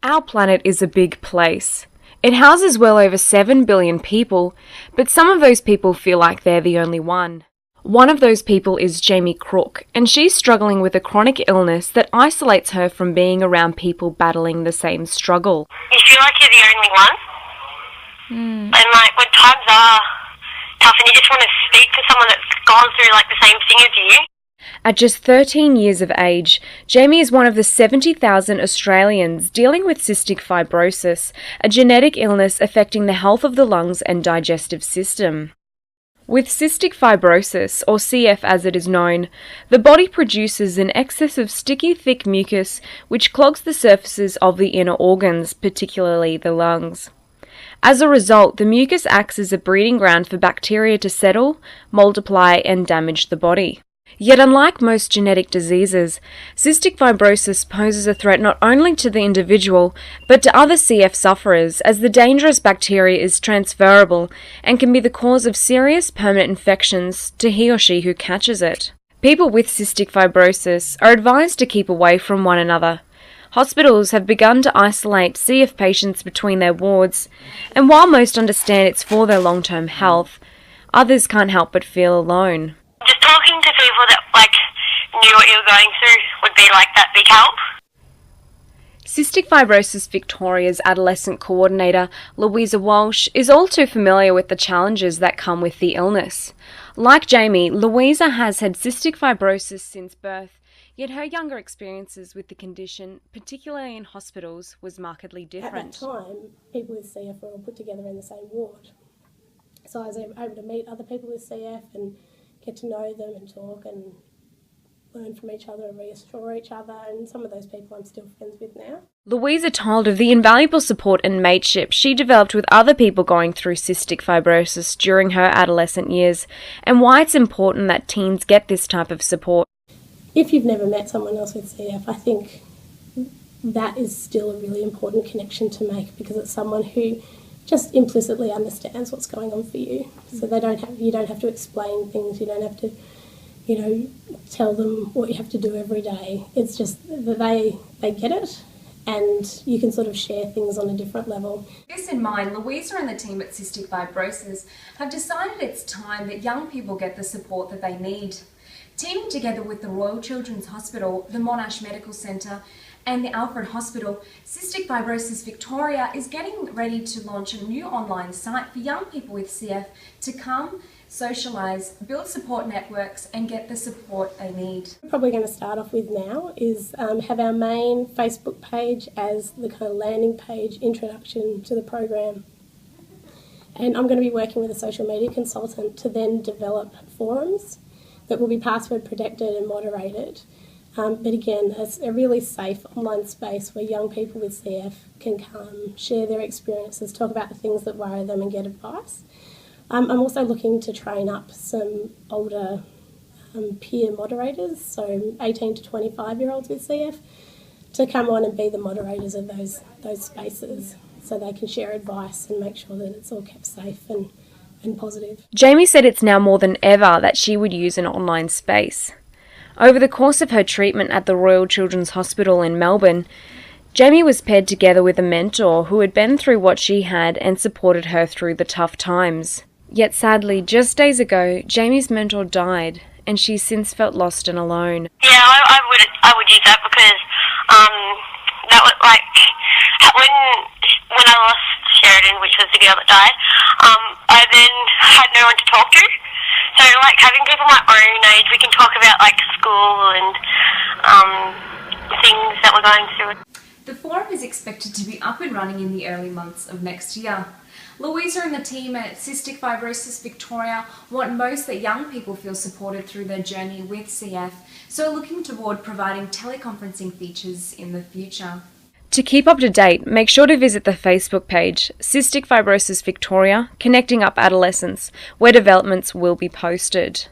Our planet is a big place. It houses well over 7 billion people, but some of those people feel like they're the only one. One of those people is Jamie Crook, and she's struggling with a chronic illness that isolates her from being around people battling the same struggle. You feel like you're the only one. And when times are tough and you just want to speak to someone that's gone through the same thing as you. At just 13 years of age, Jamie is one of the 70,000 Australians dealing with cystic fibrosis, a genetic illness affecting the health of the lungs and digestive system. With cystic fibrosis, or CF as it is known, the body produces an excess of sticky, thick mucus which clogs the surfaces of the inner organs, particularly the lungs. As a result, the mucus acts as a breeding ground for bacteria to settle, multiply, and damage the body. Yet unlike most genetic diseases, cystic fibrosis poses a threat not only to the individual, but to other CF sufferers, as the dangerous bacteria is transferable and can be the cause of serious permanent infections to he or she who catches it. People with cystic fibrosis are advised to keep away from one another. Hospitals have begun to isolate CF patients between their wards, and while most understand it's for their long-term health, others can't help but feel alone. Just talking to people that knew what you were going through would be that big help. Cystic Fibrosis Victoria's adolescent coordinator, Louisa Walsh, is all too familiar with the challenges that come with the illness. Like Jamie, Louisa has had cystic fibrosis since birth, yet her younger experiences with the condition, particularly in hospitals, was markedly different. At that time, people with CF were all put together in the same ward. So I was able to meet other people with CF and get to know them and talk and learn from each other and reassure each other, and some of those people I'm still friends with now. Louisa told of the invaluable support and mateship she developed with other people going through cystic fibrosis during her adolescent years, and why it's important that teens get this type of support. If you've never met someone else with CF, I think that is still a really important connection to make, because it's someone who just implicitly understands what's going on for you. So you don't have to explain things, you don't have to, tell them what you have to do every day. It's just that they get it, and you can sort of share things on a different level. With this in mind, Louisa and the team at Cystic Fibrosis have decided it's time that young people get the support that they need. Teaming together with the Royal Children's Hospital, the Monash Medical Centre and the Alfred Hospital, Cystic Fibrosis Victoria is getting ready to launch a new online site for young people with CF to come, socialise, build support networks and get the support they need. What we're probably going to start off with now is have our main Facebook page as the kind of landing page introduction to the program. And I'm going to be working with a social media consultant to then develop forums that will be password protected and moderated. But again, it's a really safe online space where young people with CF can come, share their experiences, talk about the things that worry them and get advice. I'm also looking to train up some older peer moderators, so 18 to 25-year-olds with CF, to come on and be the moderators of those spaces so they can share advice and make sure that it's all kept safe and positive. Jamie said it's now more than ever that she would use an online space. Over the course of her treatment at the Royal Children's Hospital in Melbourne, Jamie was paired together with a mentor who had been through what she had and supported her through the tough times. Yet sadly, just days ago, Jamie's mentor died, and she's since felt lost and alone. Yeah, I would use that, because that was when I lost Sheridan, which was the girl that died, I then had no one to talk to. So having people my own age, we can talk about school and things that we're going through. The forum is expected to be up and running in the early months of next year. Louisa and the team at Cystic Fibrosis Victoria want most that young people feel supported through their journey with CF, so are looking toward providing teleconferencing features in the future. To keep up to date, make sure to visit the Facebook page, Cystic Fibrosis Victoria, Connecting Up Adolescents, where developments will be posted.